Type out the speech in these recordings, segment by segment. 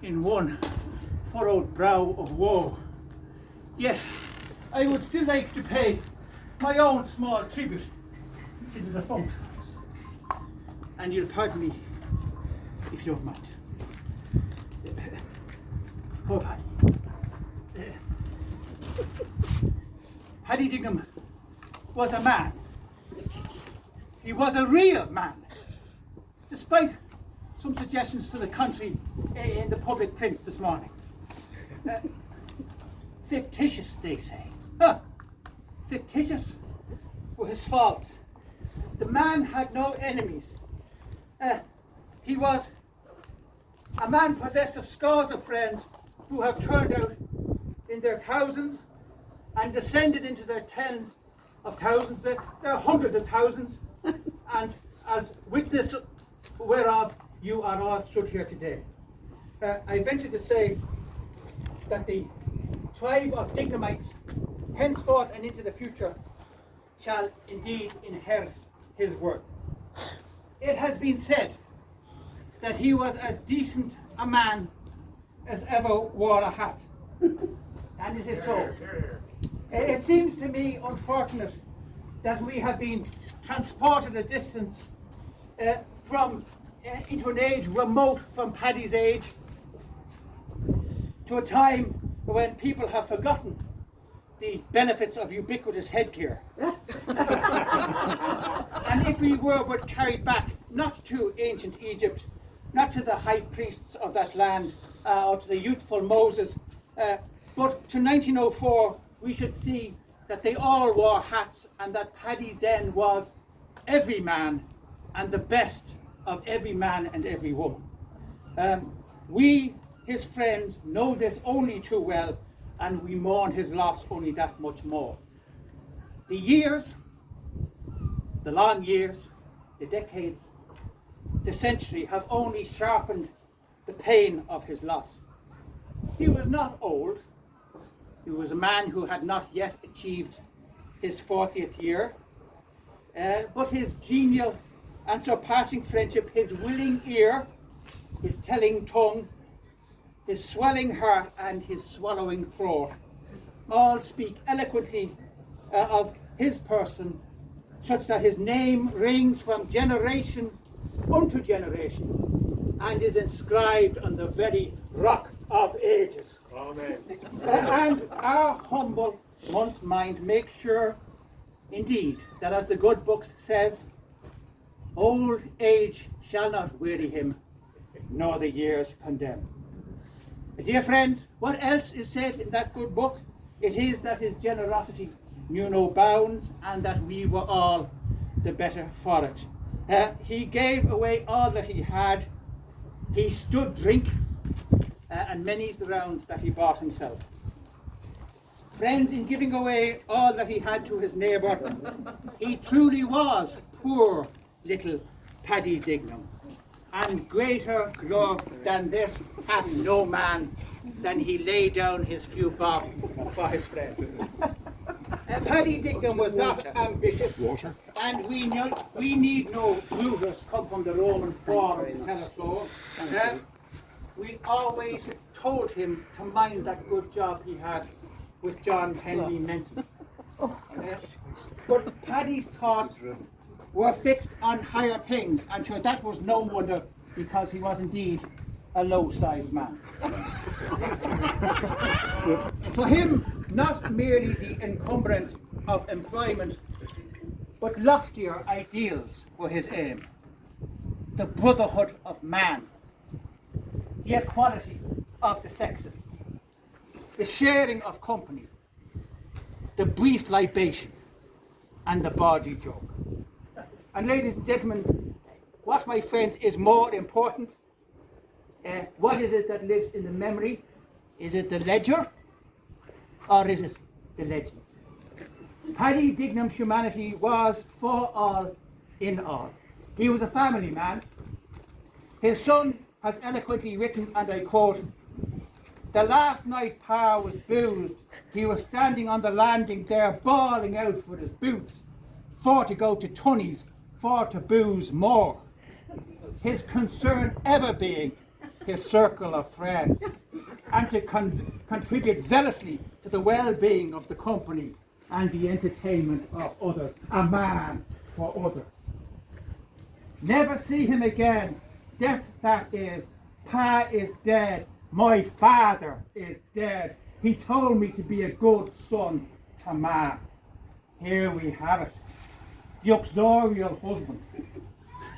in one furrowed brow of woe. Yet I would still like to pay my own small tribute to the defunct. And you'll pardon me if you don't mind. Poor Paddy. Paddy Dignam was a man. He was a real man, despite some suggestions to the contrary in the public prints this morning. Fictitious, they say. Fictitious were his faults. The man had no enemies. He was a man possessed of scores of friends who have turned out in their thousands and descended into their tens of thousands. There are hundreds of thousands, and as witness whereof you are all stood here today. I venture to say that the tribe of Dignamites, henceforth and into the future, shall indeed inherit his worth. It has been said that he was as decent a man as ever wore a hat. And it is so. It seems to me unfortunate that we have been transported a distance into an age remote from Paddy's age, to a time when people have forgotten the benefits of ubiquitous headgear. And if we were but carried back, not to ancient Egypt, not to the high priests of that land, or to the youthful Moses, but to 1904, we should see that they all wore hats, and that Paddy then was every man and the best of every man and every woman. We, his friends, know this only too well, and we mourn his loss only that much more. The years, the long years, the decades, the century have only sharpened the pain of his loss. He was not old. He was a man who had not yet achieved his 40th year, but his genial and surpassing friendship, his willing ear, his telling tongue, his swelling heart and his swallowing throat all speak eloquently of his person, such that his name rings from generation unto generation and is inscribed on the very rock of ages. Amen. And our humble once mind makes sure indeed that, as the good book says, old age shall not weary him, nor the years condemn. Dear friends, what else is said in that good book? It is that his generosity knew no bounds, and that we were all the better for it. He gave away all that he had. He stood drink, and many's the round that he bought himself. Friends, in giving away all that he had to his neighbour, he truly was poor little Paddy Dignam. And greater love than this hath no man, than he lay down his few bob for his friends. Paddy Dignam was not ambitious, and we need no Brutus come from the Roman Forum to tell us so. We always told him to mind that good job he had with John Henry Menton. But Paddy's thoughts were fixed on higher things, and sure that was no wonder, because he was indeed a low-sized man. For him, not merely the encumbrance of employment, but loftier ideals were his aim. The brotherhood of man, the equality of the sexes, the sharing of company, the brief libation, and the bawdy joke. And ladies and gentlemen, what, my friends, is more important? What is it that lives in the memory? Is it the ledger, or is it the legend? Paddy Dignam's humanity was for all in all. He was a family man. His son has eloquently written, and I quote, "The last night Pa was boozed, he was standing on the landing there bawling out for his boots, for to go to Tunney's, for to booze more. His concern ever being his circle of friends, and to contribute zealously to the well-being of the company and the entertainment of others. A man for others. Never see him again. Death that is. Pa is dead. My father is dead. He told me to be a good son to Ma. Here we have it. The uxorial husband.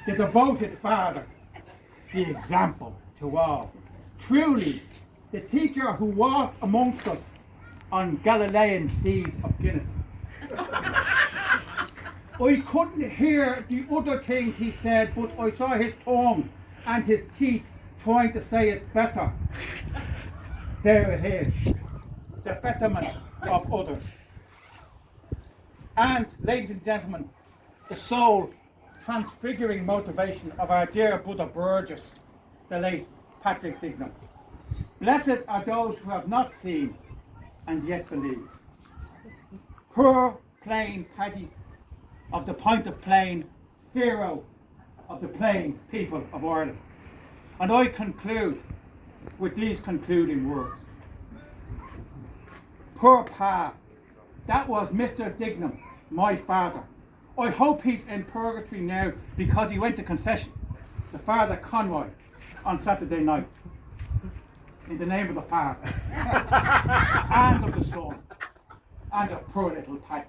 The devoted father. The example to all. Truly, the teacher who walked amongst us on Galilean seas of Guinness. I couldn't hear the other things he said, but I saw his tongue and his teeth trying to say it better. There it is, the betterment of others. And, ladies and gentlemen, the soul transfiguring motivation of our dear brother Burgess, the late Paddy Dignam. Blessed are those who have not seen and yet believe. Poor plain Paddy of the Point of Plain, hero of the plain people of Ireland. And I conclude with these concluding words. Poor Pa, that was Mr. Dignam, my father. I hope he's in purgatory now because he went to confession to Father Conroy on Saturday night. In the name of the Father, and of the Son, and of poor little Paddy.